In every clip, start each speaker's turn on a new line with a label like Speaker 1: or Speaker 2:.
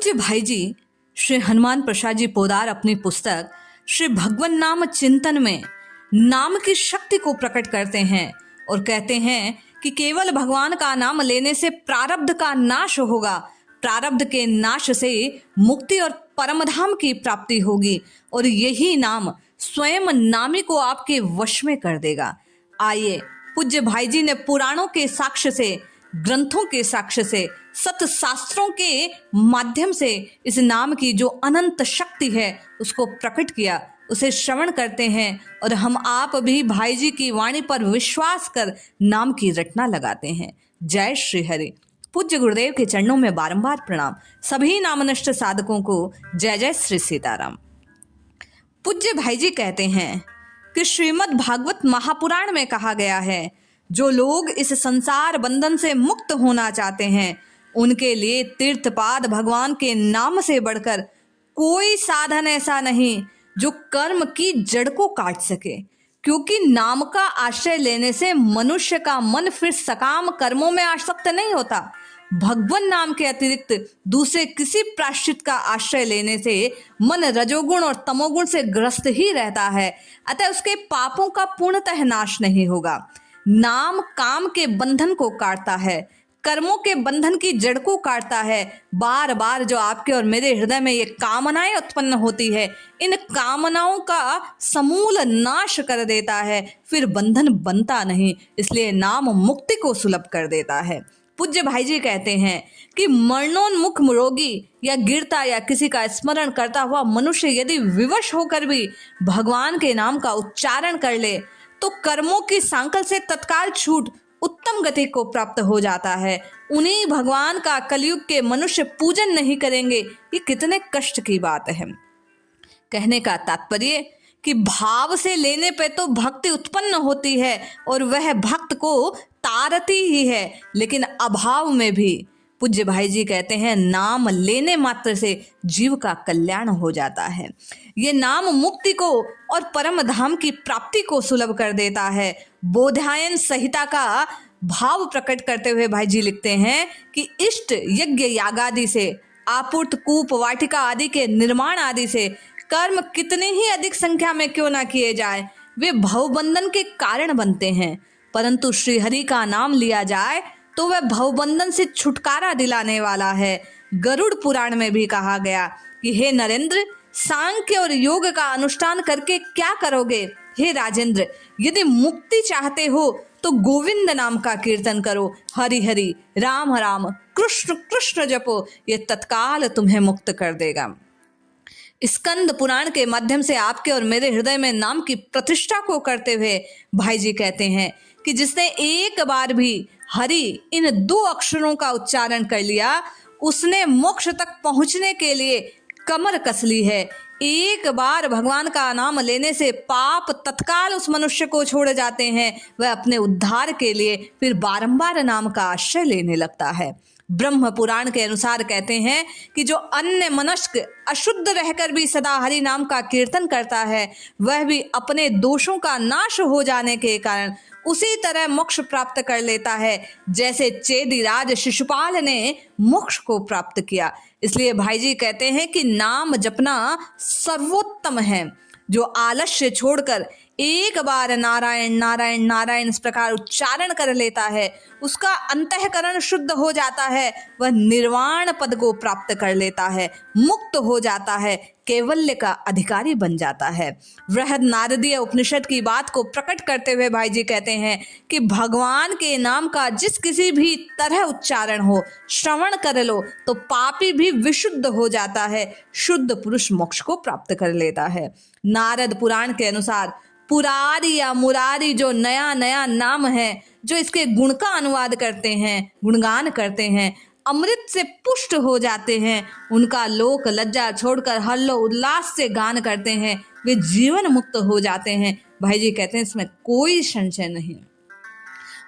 Speaker 1: पूज्य भाई जी श्री हनुमान प्रसाद जी पोदार अपनी पुस्तक श्री भगवन नाम चिंतन में नाम की शक्ति को प्रकट करते हैं और कहते हैं कि केवल भगवान का नाम लेने से प्रारब्ध का नाश होगा, प्रारब्ध के नाश से मुक्ति और परमधाम की प्राप्ति होगी और यही नाम स्वयं नामी को आपके वश में कर देगा। आइए पूज्य भाई जी ने पुराणों के साक्ष्य से, ग्रंथों के साक्ष्य से, सत शास्त्रों के माध्यम से इस नाम की जो अनंत शक्ति है उसको प्रकट किया, उसे श्रवण करते हैं और हम आप भी भाई जी की वाणी पर विश्वास कर नाम की रटना लगाते हैं। जय श्री हरि। पूज्य गुरुदेव के चरणों में बारंबार प्रणाम। सभी नामनिष्ठ साधकों को जय जय श्री सीताराम। पूज्य भाई जी कहते हैं कि श्रीमद् भागवत महापुराण में कहा गया है, जो लोग इस संसार बंधन से मुक्त होना चाहते हैं उनके लिए तीर्थपाद भगवान के नाम से बढ़कर कोई साधन ऐसा नहीं जो कर्म की जड़ को काट सके, क्योंकि नाम का आश्रय लेने से मनुष्य का मन फिर सकाम कर्मों में आसक्त नहीं होता। भगवान नाम के अतिरिक्त दूसरे किसी प्रायश्चित का आश्रय लेने से मन रजोगुण और तमोगुण से ग्रस्त ही रहता है, अतः उसके पापों का पूर्णतः नाश नहीं होगा। नाम काम के बंधन को काटता है, कर्मों के बंधन की जड़ को काटता है। बार बार जो आपके और मेरे हृदय में ये कामनाएं उत्पन्न होती है, इन कामनाओं का समूल नाश कर देता है, फिर बंधन बनता नहीं, इसलिए नाम मुक्ति को सुलभ कर देता है। पूज्य भाई जी कहते हैं कि मरणोन्मुख रोगी या गिरता या किसी का स्मरण करता हुआ मनुष्य यदि विवश होकर भी भगवान के नाम का उच्चारण कर ले तो कर्मों की सांकल से तत्काल छूट उत्तम गति को प्राप्त हो जाता है। उन्हीं भगवान का कलयुग के मनुष्य पूजन नहीं करेंगे, ये कितने कष्ट की बात है। कहने का तात्पर्य कि भाव से लेने पे तो भक्ति उत्पन्न होती है और वह भक्त को तारती ही है, लेकिन अभाव में भी पूज्य भाई जी कहते हैं नाम लेने मात्र से जीव का कल्याण हो जाता है। ये नाम मुक्ति को और परम धाम की प्राप्ति को सुलभ कर देता है। बोधायन संहिता का भाव प्रकट करते हुए भाई जी लिखते हैं कि इष्ट यज्ञ यागादि से, आपूर्त कूप वाटिका आदि के निर्माण आदि से कर्म कितने ही अधिक संख्या में क्यों ना किए जाए, वे भवबंधन के कारण बनते हैं, परंतु श्रीहरि का नाम लिया जाए तो वह भवबंधन से छुटकारा दिलाने वाला है। गरुड़ पुराण में भी कहा गया कि हे नरेंद्र, सांख्य और योग का अनुष्ठान करके क्या करोगे? हे राजेंद्र, यदि मुक्ति चाहते हो तो गोविंद नाम का कीर्तन करो, हरि हरि राम राम कृष्ण कृष्ण जपो, ये तत्काल तुम्हें मुक्त कर देगा। स्कंद पुराण के माध्यम से आपके और मेरे हृदय में नाम की प्रतिष्ठा को करते हुए भाई जी कहते हैं कि जिसने एक बार भी हरि इन दो अक्षरों का उच्चारण कर लिया, उसने मोक्ष तक पहुंचने के लिए कमर कस ली है। एक बार भगवान का नाम लेने से पाप तत्काल उस मनुष्य को छोड़ जाते हैं, वह अपने उद्धार के लिए फिर बारंबार नाम का आश्रय लेने लगता है। ब्रह्म पुराण के अनुसार कहते हैं कि जो अन्य मनुष्य अशुद्ध रहकर भी सदा हरि नाम का कीर्तन करता है, वह भी अपने दोषों का नाश हो जाने के कारण उसी तरह मोक्ष प्राप्त कर लेता है जैसे चेदिराज शिशुपाल ने मोक्ष को प्राप्त किया। इसलिए भाई जी कहते हैं कि नाम जपना सर्वोत्तम है। जो आलस्य छोड़कर एक बार नारायण नारायण नारायण इस प्रकार उच्चारण कर लेता है, उसका अंतःकरण शुद्ध हो जाता है, वह निर्वाण पद को प्राप्त कर लेता है, मुक्त हो जाता है, कैवल्य का अधिकारी बन जाता है। बृहद नारदीय उपनिषद की बात को प्रकट करते हुए भाई जी कहते हैं कि भगवान के नाम का जिस किसी भी तरह उच्चारण हो, श्रवण कर लो तो पापी भी विशुद्ध हो जाता है, शुद्ध पुरुष मोक्ष को प्राप्त कर लेता है। नारद पुराण के अनुसार पुरारी या मुरारी जो नया नया नाम है, जो इसके गुण का अनुवाद करते हैं, गुणगान करते हैं, अमृत से पुष्ट हो जाते हैं, उनका लोक लज्जा छोड़कर हल्लो उल्लास से गान करते हैं, वे जीवन मुक्त हो जाते हैं। भाई जी कहते हैं इसमें कोई संशय नहीं।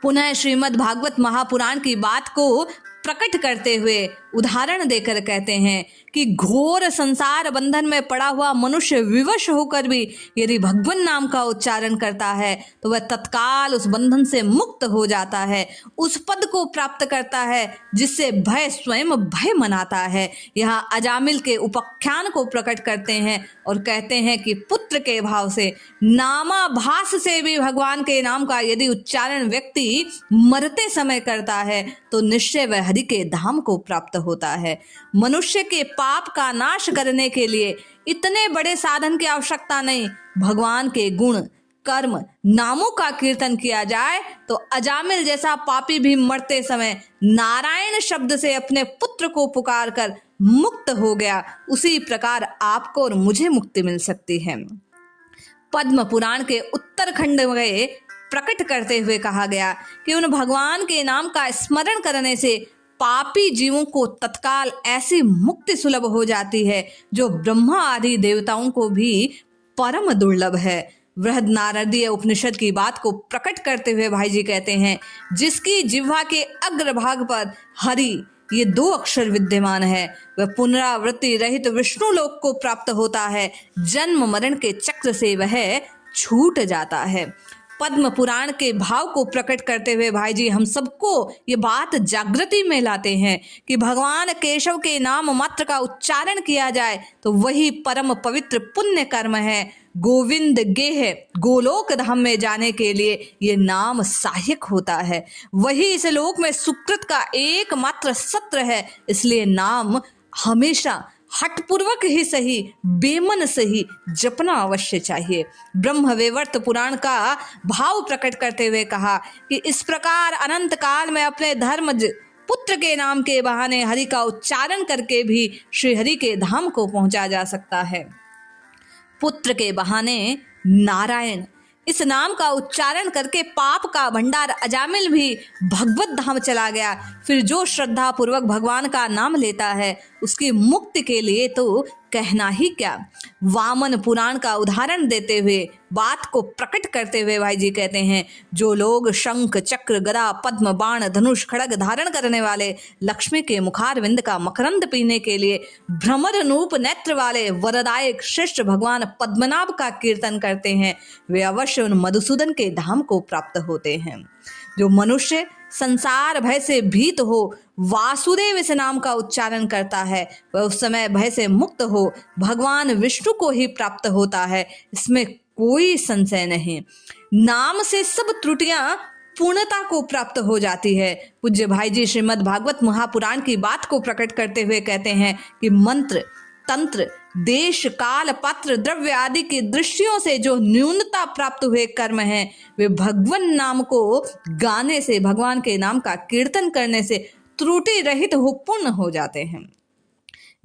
Speaker 1: पुनः श्रीमद् भागवत महापुराण की बात को प्रकट करते हुए उदाहरण देकर कहते हैं कि घोर संसार बंधन में पड़ा हुआ मनुष्य विवश होकर भी यदि भगवान नाम का उच्चारण करता है तो वह तत्काल उस बंधन से मुक्त हो जाता है, उस पद को प्राप्त करता है जिससे भय स्वयं भय मनाता है। यहाँ अजामिल के उपाख्यान को प्रकट करते हैं और कहते हैं कि पुत्र के भाव से, नामाभास से भी भगवान के नाम का यदि उच्चारण व्यक्ति मरते समय करता है तो निश्चय वह हरि के धाम को प्राप्त होता है। मनुष्य के पाप का नाश करने के लिए इतने बड़े साधन की आवश्यकता नहीं। भगवान के गुण, कर्म, नामों का कीर्तन किया जाए तो अजामिल जैसा पापी भी मरते समय नारायण शब्द से अपने पुत्र को पुकार कर मुक्त हो गया। उसी प्रकार आपको और मुझे मुक्ति मिल सकती है। पद्म पुराण के उत्तरखंड में प्रकट करते हुए कहा गया कि उन भगवान के नाम का स्मरण करने से पापी जीवों को तत्काल ऐसी मुक्ति सुलभ हो जाती है जो ब्रह्मा आदि देवताओं को भी परम दुर्लभ है। बृहद नारदीय उपनिषद की बात को प्रकट करते हुए भाई जी कहते हैं, जिसकी जिह्वा के अग्रभाग पर हरि ये 2 अक्षर विद्यमान है वह पुनरावृत्ति रहित विष्णु लोक को प्राप्त होता है, जन्म मरण के चक्र से वह छूट जाता है। पद्म पुराण के भाव को प्रकट करते हुए भाई जी हम सबको ये बात जागृति में लाते हैं कि भगवान केशव के नाम मात्र का उच्चारण किया जाए तो वही परम पवित्र पुण्य कर्म है। गोविंद गेह गोलोक धाम में जाने के लिए ये नाम सहायक होता है। वही इस लोक में सुकृत का एकमात्र सत्र है, इसलिए नाम हमेशा हठपूर्वक ही सही, बेमन सही जपना अवश्य चाहिए। ब्रह्म वैवर्त पुराण का भाव प्रकट करते हुए कहा कि इस प्रकार अनंत काल में अपने धर्मज पुत्र के नाम के बहाने हरि का उच्चारण करके भी श्री हरि के धाम को पहुंचा जा सकता है। पुत्र के बहाने नारायण इस नाम का उच्चारण करके पाप का भंडार अजामिल भी भगवत धाम चला गया। फिर जो श्रद्धा पूर्वक भगवान का नाम लेता है उसकी मुक्ति के लिए तो कहना ही क्या। वामन पुराण का उदाहरण देते हुए बात को प्रकट करते हुए भाई जी कहते हैं, जो लोग शंख, चक्र, गदा, पद्म, बाण, धनुष, खड़ग धारण करने वाले, लक्ष्मी के मुखारविंद का मकरंद पीने के लिए भ्रमर रूप नेत्र वाले वरदायक श्रेष्ठ भगवान पद्मनाभ का कीर्तन करते हैं, वे अवश्य उन मधुसूदन के धाम को प्राप्त होते हैं। जो मनुष्य संसार भय से भीत हो वासुदेव इस नाम का उच्चारण करता है वह उस समय भय से मुक्त हो भगवान विष्णु को ही प्राप्त होता है, इसमें कोई संशय नहीं। नाम से सब त्रुटियां पूर्णता को प्राप्त हो जाती है। पूज्य भाई जी श्रीमद् भागवत महापुराण की बात को प्रकट करते हुए कहते हैं कि मंत्र, तंत्र, देश, काल, पात्र, द्रव्य आदि की दृष्टियों से जो न्यूनता प्राप्त हुए कर्म हैं वे भगवान नाम को गाने से, भगवान के नाम का कीर्तन करने से त्रुटि रहित हो पूर्ण हो जाते हैं।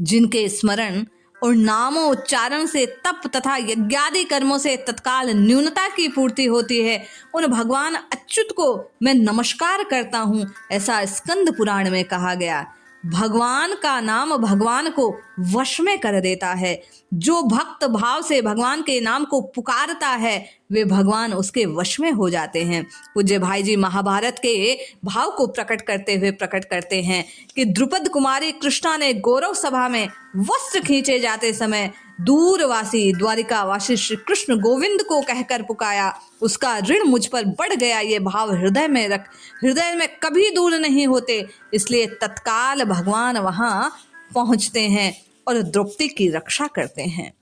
Speaker 1: जिनके स्मरण और नामों उच्चारण से तप तथा यज्ञादि कर्मों से तत्काल न्यूनता की पूर्ति होती है, उन भगवान अच्युत को मैं नमस्कार करता हूँ, ऐसा स्कंद पुराण में कहा गया। भगवान का नाम भगवान को वश में कर देता है। जो भक्त भाव से भगवान के नाम को पुकारता है वे भगवान उसके वश में हो जाते हैं। पूज्य भाई जी महाभारत के भाव को प्रकट करते हुए प्रकट करते हैं कि द्रुपद कुमारी कृष्णा ने गौरव सभा में वस्त्र खींचे जाते समय दूरवासी द्वारिकावासी श्री कृष्ण गोविंद को कहकर पुकारा, उसका ऋण मुझ पर बढ़ गया, ये भाव हृदय में रख, हृदय में कभी दूर नहीं होते, इसलिए तत्काल भगवान वहां पहुंचते हैं और द्रौपदी की रक्षा करते हैं।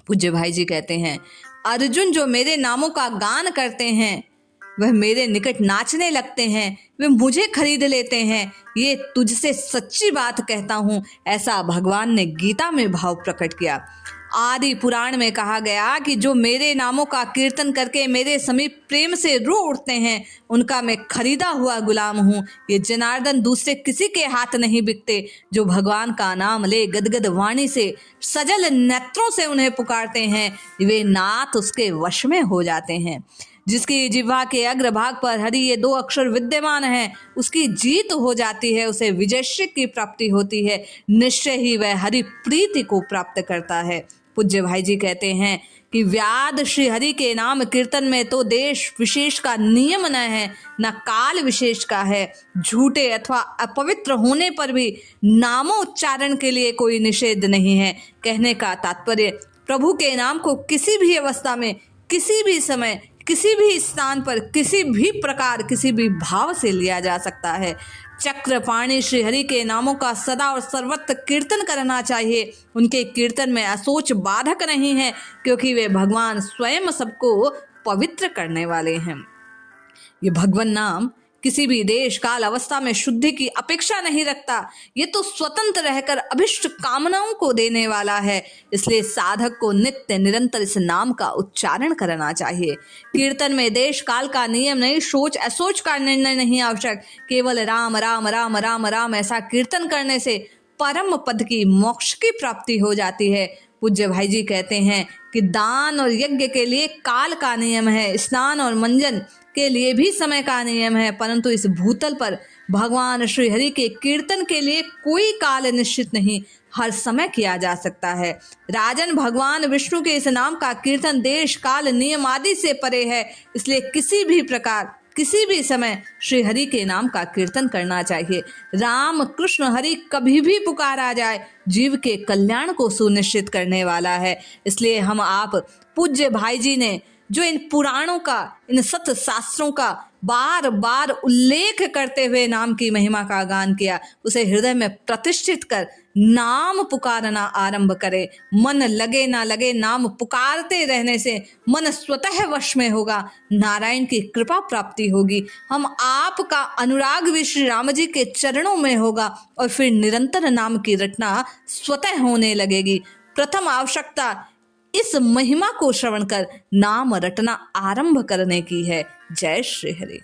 Speaker 1: पूज्य भाई जी कहते हैं, अर्जुन जो मेरे नामों का गान करते हैं वह मेरे निकट नाचने लगते हैं, वे मुझे खरीद लेते हैं, ये तुझसे सच्ची बात कहता हूँ, ऐसा भगवान ने गीता में भाव प्रकट किया। आदि पुराण में कहा गया कि जो मेरे नामों का कीर्तन करके मेरे समीप प्रेम से रो उठते हैं उनका मैं खरीदा हुआ गुलाम हूँ। ये जनार्दन दूसरे किसी के हाथ नहीं बिकते। जो भगवान का नाम ले गदगद वाणी से, सजल नेत्रों से उन्हें पुकारते हैं, वे नाथ उसके वश में हो जाते हैं। जिसकी जिह्वा के अग्रभाग पर हरि ये 2 अक्षर विद्यमान हैं, उसकी जीत हो जाती है, उसे विजयश्री की प्राप्ति होती है, निश्चय ही वह हरि प्रीति को प्राप्त करता है। पूज्य भाई जी कहते हैं कि व्याद श्री हरि के नाम कीर्तन में तो देश विशेष का नियम न है, न काल विशेष का है। झूठे अथवा अपवित्र होने पर भी नामोच्चारण के लिए कोई निषेध नहीं है। कहने का तात्पर्य, प्रभु के नाम को किसी भी अवस्था में, किसी भी समय, किसी भी स्थान पर, किसी भी प्रकार, किसी भी भाव से लिया जा सकता है। चक्रपाणि श्री हरि के नामों का सदा और सर्वत्र कीर्तन करना चाहिए। उनके कीर्तन में असोच बाधक नहीं है, क्योंकि वे भगवान स्वयं सबको पवित्र करने वाले हैं। ये भगवान नाम किसी भी देश काल अवस्था में शुद्धि की अपेक्षा नहीं रखता। ये तो स्वतंत्र रहकर अभिष्ट कामनाओं को देने वाला है। इसलिए साधक को नित्य निरंतर इस नाम का उच्चारण करना चाहिए। कीर्तन में देश काल का नियम नहीं, सोच असोच का निर्णय नहीं आवश्यक। केवल राम राम राम राम राम ऐसा कीर्तन करने से परम पद की, मोक्ष की प्राप्ति हो जाती है। पूज्य भाई जी कहते हैं कि दान और यज्ञ के लिए काल का नियम है, स्नान और मंजन के लिए भी समय का नियम है, परंतु इस भूतल पर भगवान श्री हरि के कीर्तन के लिए कोई काल निश्चित नहीं, हर समय किया जा सकता है। राजन, भगवान विष्णु के इस नाम का कीर्तन देश काल नियम आदि से परे है। इसलिए किसी भी प्रकार, किसी भी समय श्री हरि के नाम का कीर्तन करना चाहिए। राम कृष्ण हरि कभी भी पुकारा जाए, जीव के कल्याण को सुनिश्चित करने वाला है। इसलिए हम आप पूज्य भाई जी ने जो इन पुराणों का, इन सत शास्त्रों का बार बार उल्लेख करते हुए नाम की महिमा का गान किया, उसे हृदय में प्रतिष्ठित कर नाम पुकारना आरंभ करें। मन लगे ना लगे, नाम पुकारते रहने से मन स्वतः वश में होगा, नारायण की कृपा प्राप्ति होगी। हम आपका अनुराग भी श्री राम जी के चरणों में होगा और फिर निरंतर नाम की रटना स्वतः होने लगेगी। प्रथम आवश्यकता इस महिमा को श्रवण कर नाम रटना आरंभ करने की है। जय श्री हरि।